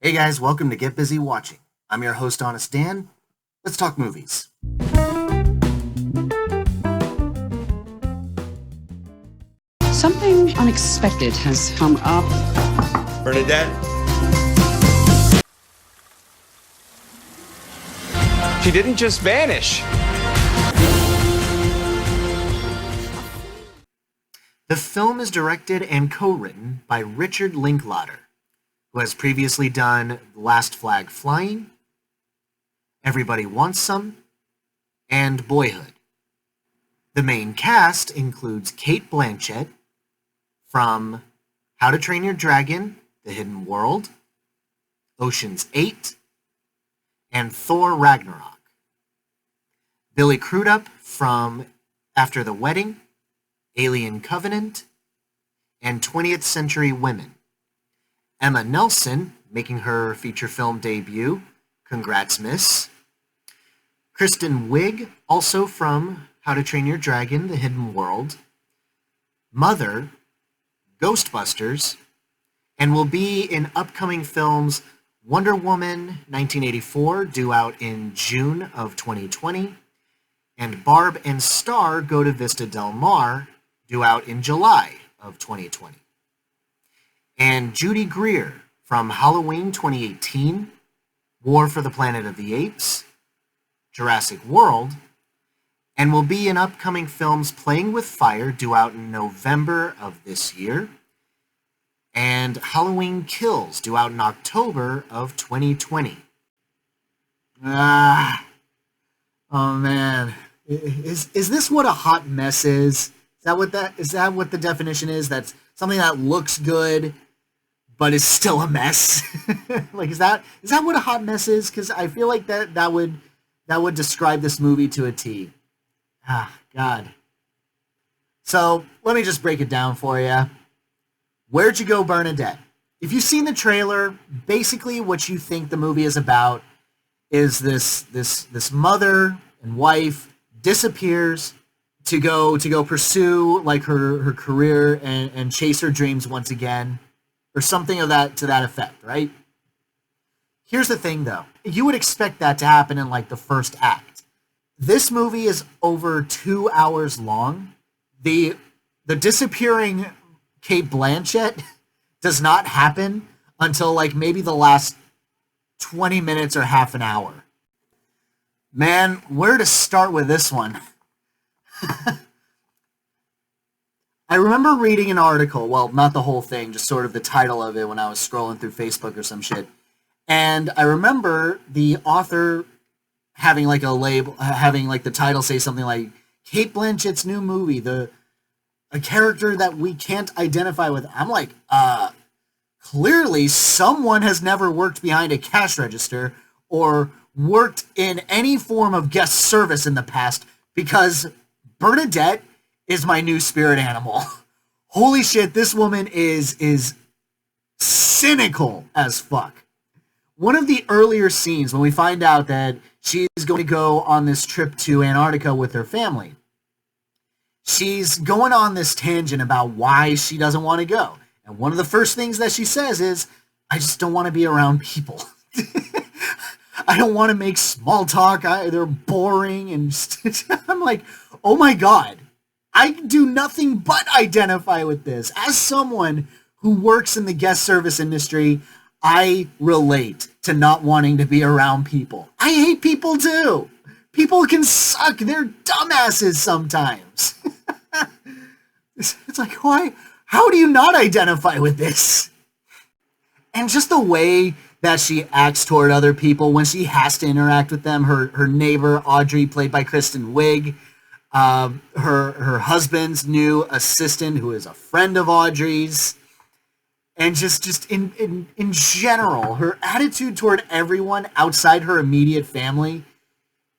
Hey guys, welcome to Get Busy Watching. I'm your host, Honest Dan. Let's talk movies. Something unexpected has come up. Bernadette? She didn't just vanish. The film is directed and co-written by Richard Linklater, who has previously done Last Flag Flying, Everybody Wants Some, and Boyhood. The main cast includes Cate Blanchett from How to Train Your Dragon, The Hidden World, Ocean's 8, and Thor Ragnarok. Billy Crudup from After the Wedding, Alien Covenant, and 20th Century Women. Emma Nelson, making her feature film debut, Congrats Miss. Kristen Wiig, also from How to Train Your Dragon, The Hidden World, Mother, Ghostbusters, and will be in upcoming films Wonder Woman 1984, due out in June of 2020, and Barb and Star Go to Vista Del Mar, due out in July of 2020. And Judy Greer from Halloween 2018, War for the Planet of the Apes, Jurassic World, and will be in upcoming films Playing with Fire, due out in November of this year, and Halloween Kills, due out in October of 2020. Oh man. Is this what a hot mess is? Is that what the definition is? That's something that looks good but is still a mess. Like is that what a hot mess is? Because I feel like that would describe this movie to a T. God. So let me just break it down for you. Where'd you go, Bernadette? If you've seen the trailer, basically what you think the movie is about is this mother and wife disappears to go pursue like her career and chase her dreams once again, or something of that to that effect, right? Here's the thing though. You would expect that to happen in like the first act. This movie is over 2 hours long. The disappearing Cate Blanchett does not happen until like maybe the last 20 minutes or half an hour. Man, where to start with this one? I remember reading an article, well, not the whole thing, just sort of the title of it when I was scrolling through Facebook or some shit. And I remember the author having like a label, having like the title say something like Cate Blanchett's new movie, a character that we can't identify with. I'm like, clearly someone has never worked behind a cash register or worked in any form of guest service in the past, because Bernadette is my new spirit animal. Holy shit, this woman is cynical as fuck. One of the earlier scenes when we find out that she's going to go on this trip to Antarctica with her family, she's going on this tangent about why she doesn't want to go. And one of the first things that she says is, I just don't want to be around people. I don't want to make small talk. They're boring. And I'm like, oh my God. I do nothing but identify with this. As someone who works in the guest service industry, I relate to not wanting to be around people. I hate people too. People can suck. They're dumbasses sometimes. It's like, why? How do you not identify with this? And just the way that she acts toward other people when she has to interact with them. Her neighbor, Audrey, played by Kristen Wiig. Her husband's new assistant, who is a friend of Audrey's. And just in general, her attitude toward everyone outside her immediate family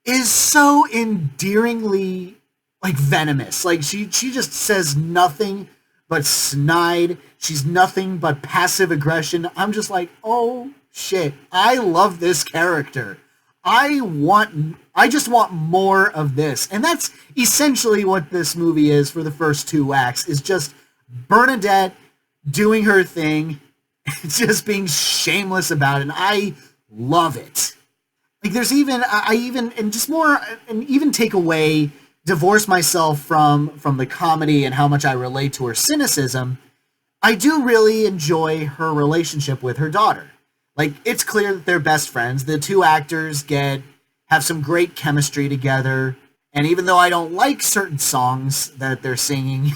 is so endearingly like venomous. Like she just says nothing but snide. She's nothing but passive aggression. I'm just like, oh shit, I love this character. I just want more of this. And that's essentially what this movie is for the first two acts, is just Bernadette doing her thing, just being shameless about it. And I love it. Like there's even I even and just more and even take away divorce myself from the comedy and how much I relate to her cynicism. I do really enjoy her relationship with her daughter. Like it's clear that they're best friends. The two actors have some great chemistry together. And even though I don't like certain songs that they're singing,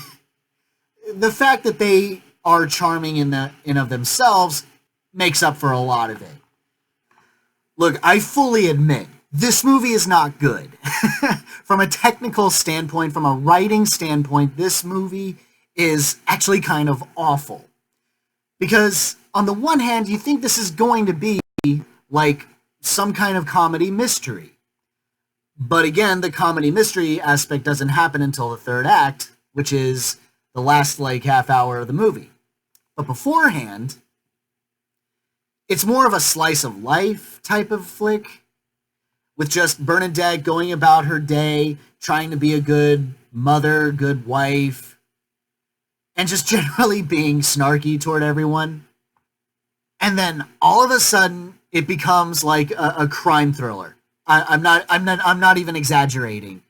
the fact that they are charming in of themselves makes up for a lot of it. Look, I fully admit this movie is not good. From a technical standpoint, from a writing standpoint, this movie is actually kind of awful. Because on the one hand, you think this is going to be like some kind of comedy mystery. But again, the comedy mystery aspect doesn't happen until the third act, which is the last like half hour of the movie. But beforehand, it's more of a slice of life type of flick, with just Bernadette going about her day, trying to be a good mother, good wife, and just generally being snarky toward everyone. And then all of a sudden, it becomes like a crime thriller. I'm not even exaggerating.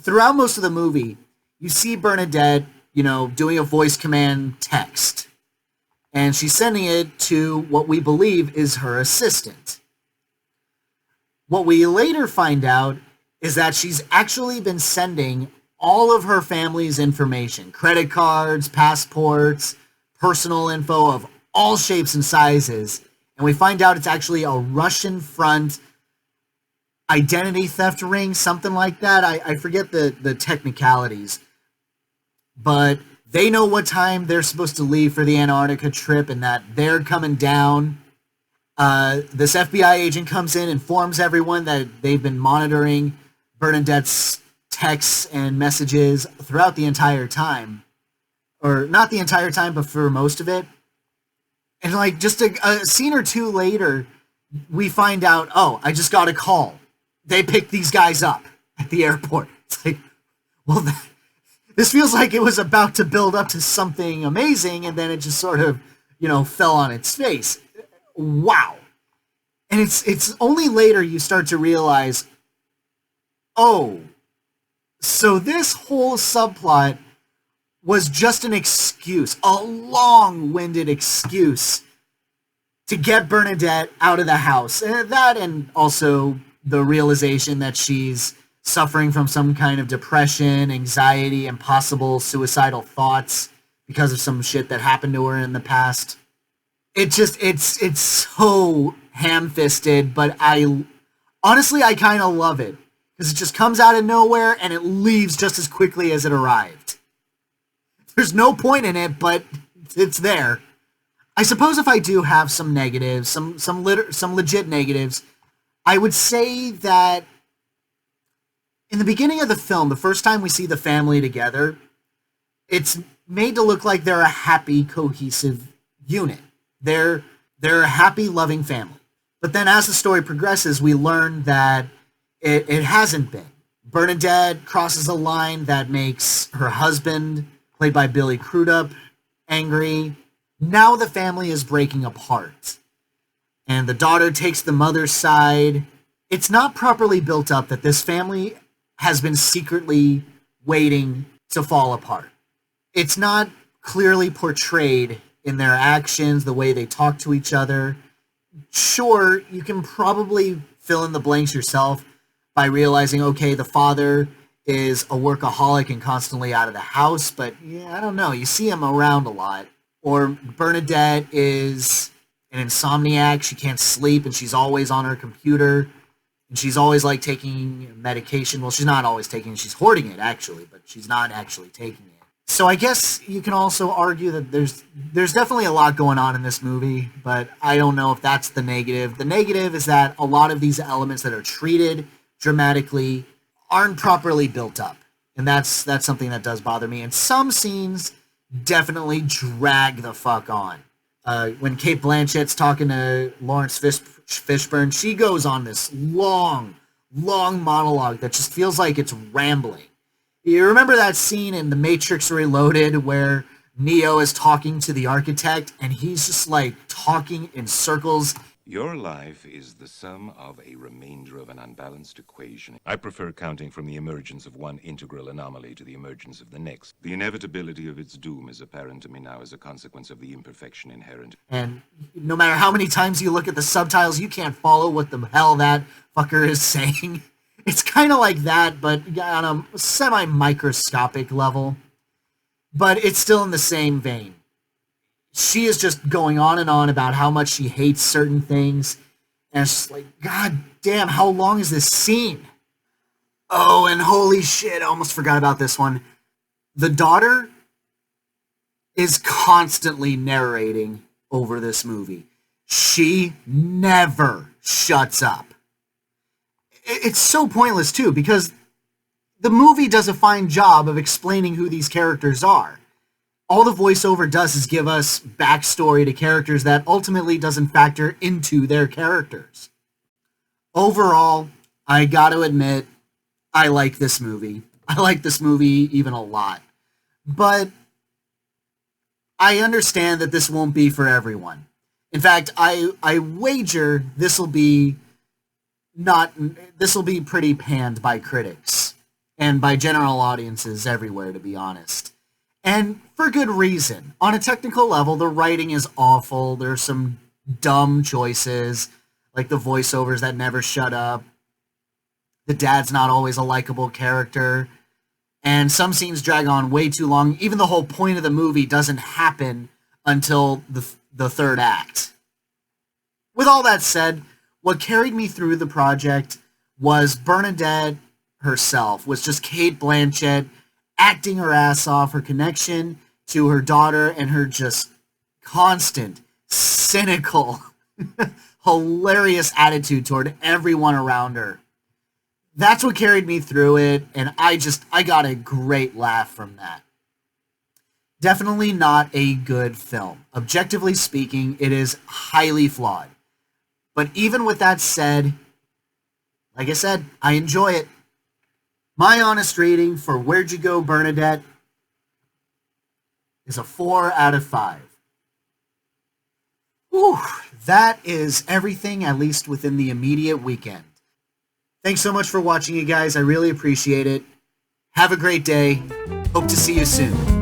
Throughout most of the movie, you see Bernadette, doing a voice command text, and she's sending it to what we believe is her assistant. What we later find out is that she's actually been sending all of her family's information, credit cards, passports, personal info of all shapes and sizes, and we find out it's actually a Russian front identity theft ring, something like that. I forget the technicalities, but they know what time they're supposed to leave for the Antarctica trip and that they're coming down. This FBI agent comes in, informs everyone that they've been monitoring Bernadette's texts and messages throughout the entire time. Or not the entire time, but for most of it. And like just a scene or two later, we find out, oh, I just got a call. They picked these guys up at the airport. It's like, well, this feels like it was about to build up to something amazing, and then it just sort of, fell on its face. Wow. And it's only later you start to realize, oh, so this whole subplot was just an excuse, a long-winded excuse to get Bernadette out of the house. And that, and also the realization that she's suffering from some kind of depression, anxiety, and possible suicidal thoughts because of some shit that happened to her in the past. It's so ham-fisted, but I kind of love it because it just comes out of nowhere and it leaves just as quickly as it arrived. There's no point in it, but it's there. I suppose if I do have some negatives, some legit negatives, I would say that in the beginning of the film, the first time we see the family together, it's made to look like they're a happy, cohesive unit. They're a happy, loving family. But then as the story progresses, we learn that it hasn't been. Bernadette crosses a line that makes her husband, played by Billy Crudup, angry. Now the family is breaking apart. And the daughter takes the mother's side. It's not properly built up that this family has been secretly waiting to fall apart. It's not clearly portrayed in their actions, the way they talk to each other. Sure, you can probably fill in the blanks yourself by realizing, okay, the father is a workaholic and constantly out of the house, but yeah, I don't know. You see him around a lot. Or Bernadette is an insomniac. She can't sleep and she's always on her computer. And she's always like taking medication. Well, she's not always taking it. She's hoarding it actually, but she's not actually taking it. So I guess you can also argue that there's definitely a lot going on in this movie, but I don't know if that's the negative. The negative is that a lot of these elements that are treated dramatically aren't properly built up. And that's something that does bother me. And some scenes definitely drag the fuck on. When Cate Blanchett's talking to Lawrence Fishburne, she goes on this long monologue that just feels like it's rambling. You remember that scene in The Matrix Reloaded where Neo is talking to the architect, and he's just like talking in circles. Your life is the sum of a remainder of an unbalanced equation. I prefer counting from the emergence of one integral anomaly to the emergence of the next. The inevitability of its doom is apparent to me now as a consequence of the imperfection inherent. And no matter how many times you look at the subtitles, you can't follow what the hell that fucker is saying. It's kind of like that, but on a semi-microscopic level. But it's still in the same vein. She is just going on and on about how much she hates certain things. And it's just like, God damn, how long is this scene? Oh, and holy shit, I almost forgot about this one. The daughter is constantly narrating over this movie. She never shuts up. It's so pointless, too, because the movie does a fine job of explaining who these characters are. All the voiceover does is give us backstory to characters that ultimately doesn't factor into their characters. Overall, I gotta admit, I like this movie. I like this movie even a lot. But I understand that this won't be for everyone. In fact, I wager this will be pretty panned by critics and by general audiences everywhere, to be honest. And for good reason. On a technical level, the writing is awful. There's some dumb choices, like the voiceovers that never shut up. The dad's not always a likable character. And some scenes drag on way too long. Even the whole point of the movie doesn't happen until the third act. With all that said, what carried me through the project was Bernadette herself, was just Cate Blanchett acting her ass off, her connection to her daughter, and her just constant, cynical, hilarious attitude toward everyone around her. That's what carried me through it, and I got a great laugh from that. Definitely not a good film. Objectively speaking, it is highly flawed. But even with that said, like I said, I enjoy it. My honest rating for Where'd You Go, Bernadette is a 4 out of 5. Whew, that is everything, at least within the immediate weekend. Thanks so much for watching, you guys. I really appreciate it. Have a great day. Hope to see you soon.